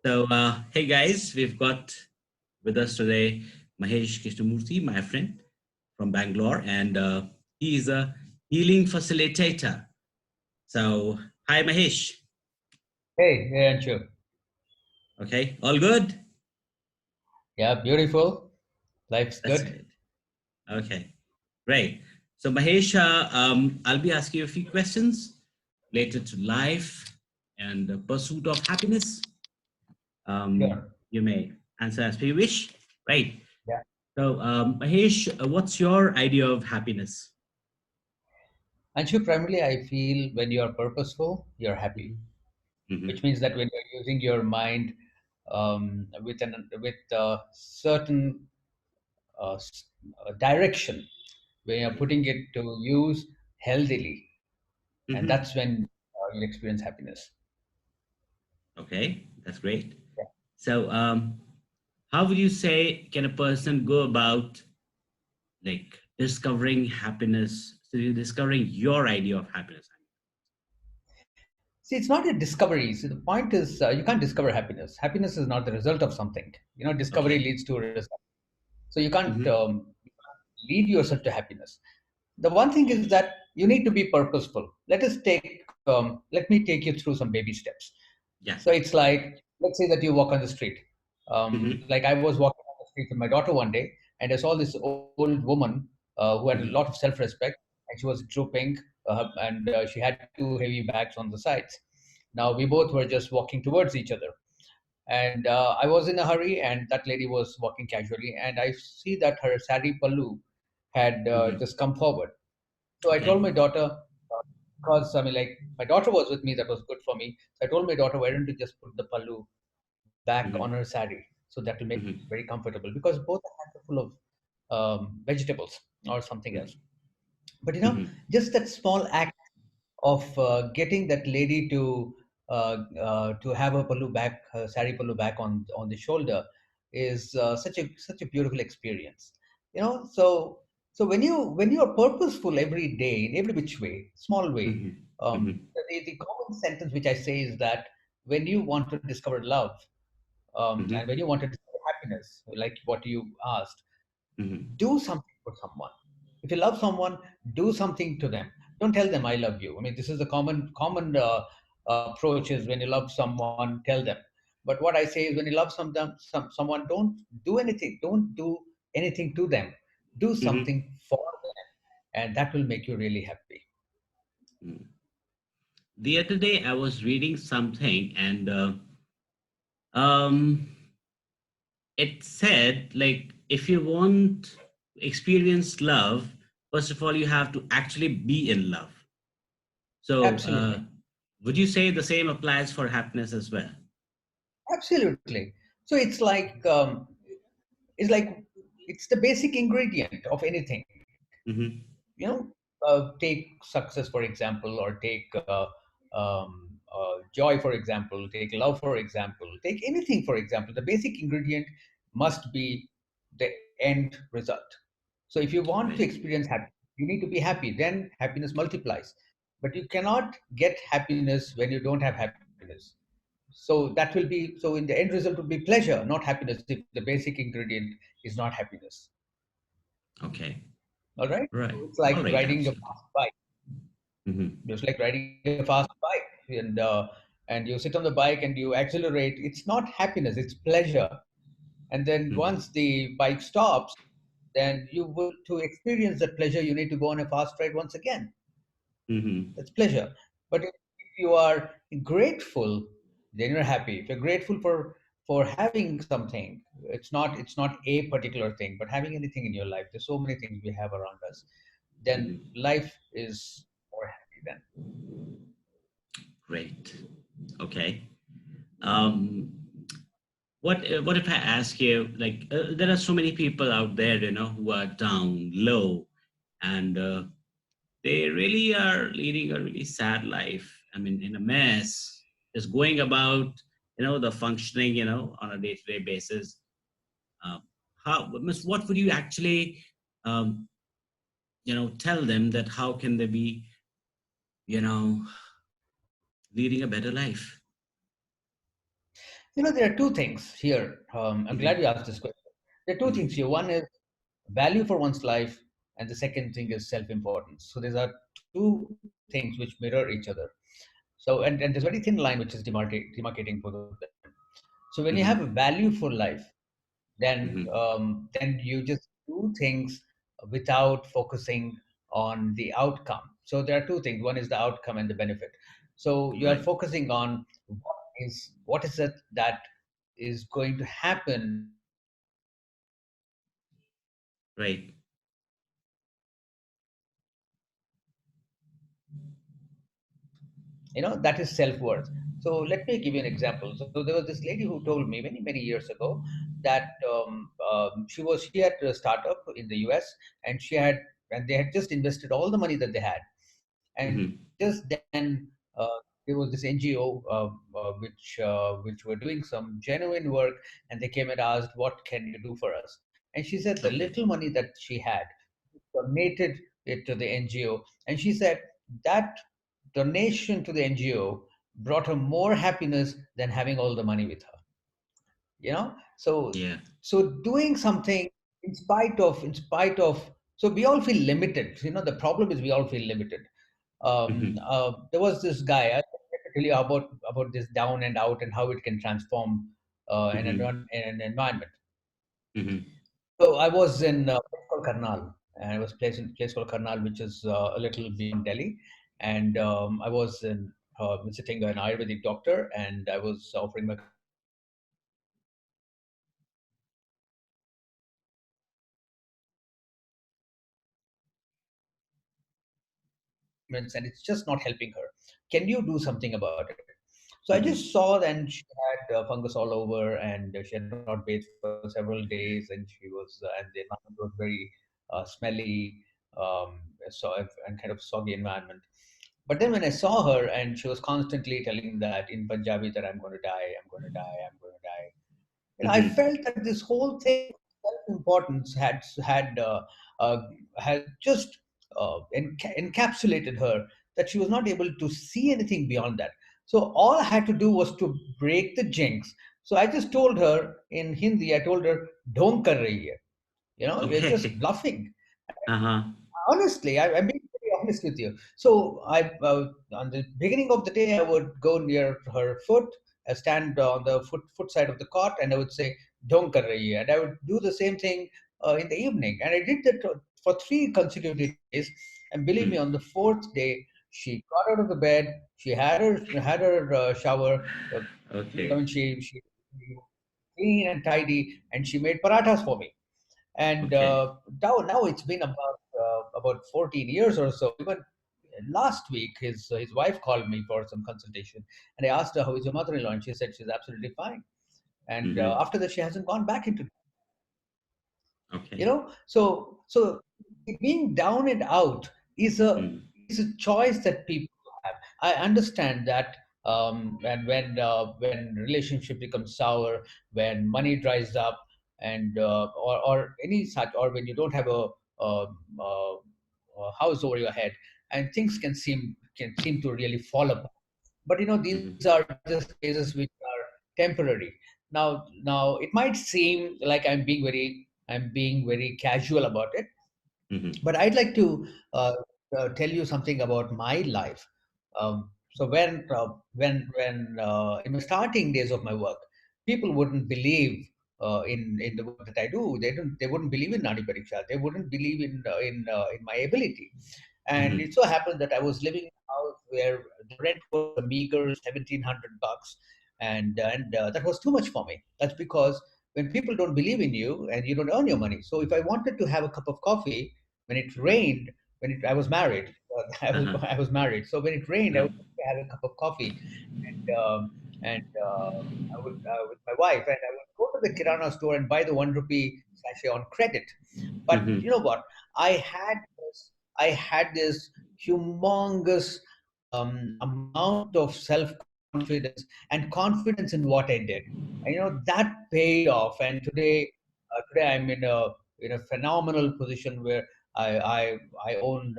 So, hey guys, we've got with us today Mahesh Krishnamurthy, my friend from Bangalore, and he is a healing facilitator. So, hi Mahesh. Hey, Anshu. Okay, all good? Yeah, beautiful. Life's That's good. good. Okay, great. So, Mahesh, I'll be asking you a few questions related to life and the pursuit of happiness. Sure. You may answer as per you wish, right? Yeah. So, Mahesh, what's your idea of happiness? Anshu, primarily, I feel when you are purposeful, you're happy, Hmm. which means that when you're using your mind with certain direction, when you're putting it to use healthily, and Hmm. that's when you experience happiness. Okay, that's great. Yeah. So, how would you say can a person go about like discovering happiness? So, you're discovering your idea of happiness. See, it's not a discovery. See, the point is, you can't discover happiness. Happiness is not the result of something. Discovery Okay. leads to a result. So Hmm. you can't lead yourself to happiness. The one thing is that you need to be purposeful. Let me take you through some baby steps. Yeah. So it's like, let's say that you walk on the street. Hmm. Like I was walking on the street with my daughter one day, and I saw this old woman who had a lot Hmm. of self-respect, and she was drooping, and she had two heavy bags on the sides. Now we both were just walking towards each other, and I was in a hurry, and that lady was walking casually, and I see that her sari pallu had Hmm. just come forward. So I told Okay. my daughter, because I mean, like my daughter was with me, that was good for me. So I told my daughter, why don't you just put the pallu back on her Hmm. sari, so that will make it Hmm. very comfortable, because both are hands are full of vegetables or something else. But Hmm. just that small act of getting that lady to have her pallu back, her sari pallu back on the shoulder, is such a beautiful experience. So when you are purposeful every day in every which way, small way, Hmm. Hmm. the common sentence which I say is that when you want to discover love, and when Hmm. you want to discover happiness, like what you asked, Hmm. do something for someone. If you love someone, do something to them. Don't tell them I love you. I mean, this is the common approach is when you love someone, tell them. But what I say is, when you love someone, don't do anything. Don't do anything to them. Do Hmm. something for them, and that will make you really happy. The other day, I was reading something, and um, it said like if you want experience love, first of all, you have to actually be in love. So, Absolutely, would you say the same applies for happiness as well? absolutely. So it's the basic ingredient of anything. Hmm. Take success for example, or take joy for example, take love for example, take anything for example. The basic ingredient must be the end result. So if you want to Right. experience happiness, you need to be happy, then happiness multiplies. But you cannot get happiness when you don't have happiness. So in the end result will be pleasure, not happiness, if the basic ingredient is not happiness. Okay. All right, Right. so it's like All right. riding a Absolutely. fast bike. Hmm. Just like riding a fast bike, and you sit on the bike and you accelerate. It's not happiness; it's pleasure. And then Hmm. once the bike stops, then you will to experience that pleasure. You need to go on a fast ride once again. Hmm. That's pleasure. But if you are grateful, then you're happy. If you're grateful for having something, it's not a particular thing, but having anything in your life. There's so many things we have around us. Then Hmm. life is more happy then. Great. Okay. Um, what if I ask you, like, there are so many people out there, who are down, low, and they really are leading a really sad life. I mean, in a mess, just going about, the functioning, on a day-to-day basis. Uh, what would you actually, um, tell them that how can they be, you know, leading a better life? There are two things here. I'm glad you Mm-hmm. asked this question. There are two things Mm-hmm. here. One is value for one's life, and the second thing is self-importance. So these are two things which mirror each other. So and there's very thin line which is demarcating both of them. So when you have a Mm-hmm. value for life, Mm-hmm. then you just do things without focusing on the outcome. So there are two things. One is the outcome and the benefit. So you are Right. focusing on what is it that is going to happen when you do something that you love. Right. That is self-worth. So let me give you an example. So there was this lady who told me many many years ago that she had a startup in the US, and they had just invested all the money that they had, and Mm-hmm. just then there was this NGO which were doing some genuine work, and they came and asked, "What can you do for us?" And she said the Okay. little money that she had, donated it to the NGO, and she said that donation to the NGO brought her more happiness than having all the money with her. So Yeah. doing something in spite of so we all feel limited. The problem is we all feel limited. Mm-hmm. There was this guy. I can tell you about this down and out and how it can transform Mm-hmm. an environment. Mm-hmm. So I was in a place called Karnal, and I was placed in a place called Karnal, which is a little beyond Delhi. And I was visiting an Ayurvedic doctor, and I was offering my consultation. And this lady was having treatments, and it's just not helping her. Can you do something about it? So I Mm-hmm. just saw that she had fungus all over, and she had not bathed for several days, and and the environment was very smelly, and kind of soggy environment. But then when I saw her, and she was constantly telling that in Punjabi that I'm going to die, I'm going to die, I'm going to die. I Mm-hmm. felt that this whole thing of self-importance uh, had just encapsulated her, that she was not able to see anything beyond that. So all I had to do was to break the jinx. So I just told her in Hindi. I told her, "Don't kar rahi hai. You're just Okay. bluffing." Uh-huh. Honestly, I'm being very honest with you. So on the beginning of the day, I would go near her foot, stand on the foot side of the cot, and I would say, "Don't kar rahi hai." And I would do the same thing in the evening, and I did that for 3 consecutive days. And believe me, on the Mm-hmm. fourth day, she got out of the bed. She had her shower. I Okay. mean, she clean and tidy, and she made parathas for me. And Okay. now it's been about 14 years or so. Even last week, his wife called me for some consultation, and I asked her, "How is your mother-in-law?" And she said she's absolutely fine. And Mm-hmm. after that, she hasn't gone back into Okay. so being down and out Mm. is a choice that people have. I understand that. And when relationship becomes sour, when money dries up, and or any such, or when you don't have a house over your head, and things can seem to really fall apart. But these Mm-hmm. are just phases which are temporary. Now it might seem like I'm being very casual about it, Mm-hmm. but I'd like to tell you something about my life. So when in the starting days of my work, people wouldn't believe in the work that I do. They wouldn't believe in Nadi Pariksha. They wouldn't believe in my ability. And it Mm-hmm. so happened that I was living in a house where the rent was a meager $1,700, and that was too much for me. That's because when people don't believe in you and you don't earn your money. So if I wanted to have a cup of coffee when it Mm-hmm. rained, I was married. I was Uh-huh. I was married. So when it rained, I Uh-huh. would have a cup of coffee, and I would with my wife, and I would go to the kirana store and buy the 1 rupee sachet on credit. But you Mm-hmm. know what? I had I had this humongous amount of self confidence and confidence in what I did. And, that paid off. And today I'm in a phenomenal position where I I, I own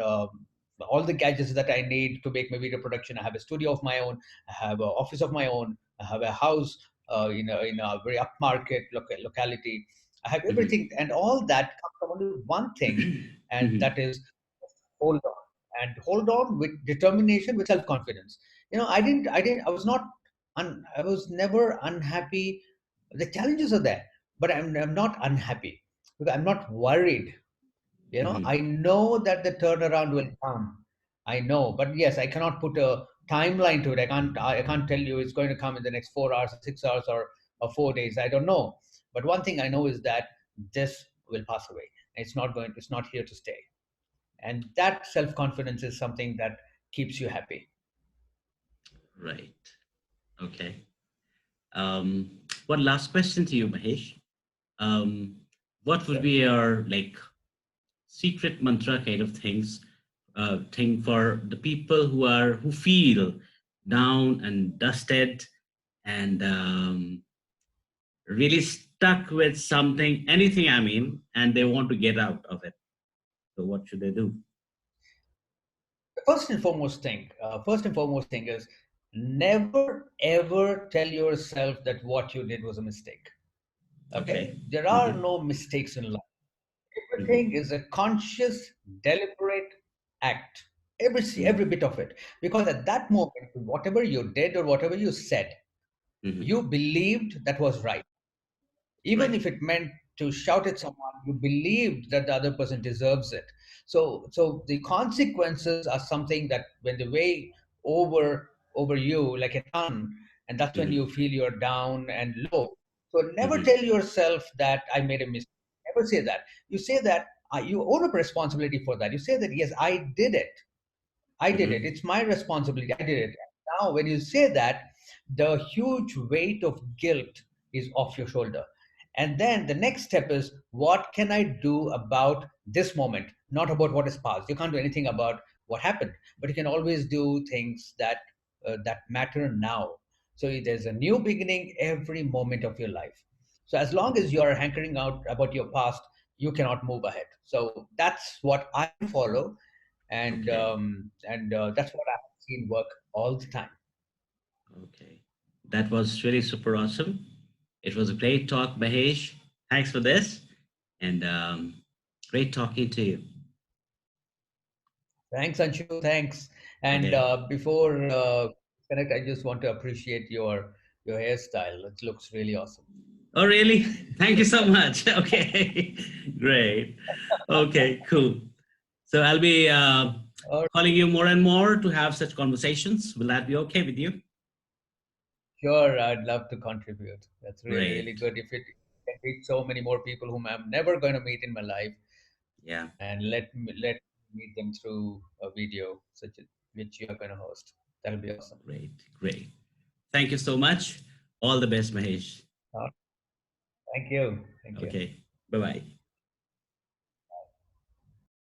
all the gadgets that I need to make my video production. I have a studio of my own. I have an office of my own. I have a house in a very upmarket locality. I have Mhm. everything, and all that comes from only one thing, and Mhm. that is hold on, and hold on with determination, with self confidence. I was not, I was never unhappy. The challenges are there, but I'm not unhappy because I'm not worried. Mhm. I know that the turnaround will come. I know, but yes, I cannot put a timeline to it. I can't tell you it's going to come in the next 4 hours, 6 hours, or 4 days. I don't know. But one thing I know is that this will pass away. It's not here to stay. And that self confidence is something that keeps you happy. Right. Okay. One last question to you, Mahesh. Um, what would Sure. be your secret mantra kind of thing for the people who feel down and dusted and really stuck with something, anything, I mean, and they want to get out of it. So what should they do? The first and foremost thing is never ever tell yourself that what you did was a mistake. Okay. Okay? There are Mm-hmm. no mistakes in life. Everything Mm-hmm. is a conscious, deliberate act. Every bit of it. Because at that moment, whatever you did or whatever you said, Mm-hmm. you believed that was right. Even Right. if it meant to shout at someone, you believed that the other person deserves it. So the consequences are something that when they weigh over you like a ton, and that's when you Mm-hmm. feel you're down and low. So never Mm-hmm. tell yourself that I made a mistake. Never say that. You say that you own up responsibility for that. You say that yes, I did it. I did it. Mm-hmm. It's my responsibility. I did it. Now, when you say that, the huge weight of guilt is off your shoulder. And then the next step is what can I do about this moment, not about what is past. You can't do anything about what happened, but you can always do things that matter now. So there's a new beginning every moment of your life. So as long as you are hankering out about your past, you cannot move ahead. So that's what I follow, Okay. and that's what I've seen work all the time. Okay. That was really super awesome. It was a great talk, Mahesh. Thanks for this. And great talking to you. Thanks, Anshu. Thanks. And Okay. before connect, I just want to appreciate your hairstyle. It looks really awesome. Oh, really? Thank you so much. Okay. Great. Okay, cool. So I'll be Oh, calling you more and more to have such conversations. Will that be okay with you? sure, I'd love to contribute. That's really, really Great. good. If it can reach so many more people whom I'm never going to meet in my life, Yeah. and let me meet them through a video such as which you are going to host. That'll be awesome. Great. Great. Thank you so much. All the best, Mahesh. Uh, Thank you. Thank you. Okay. Bye bye.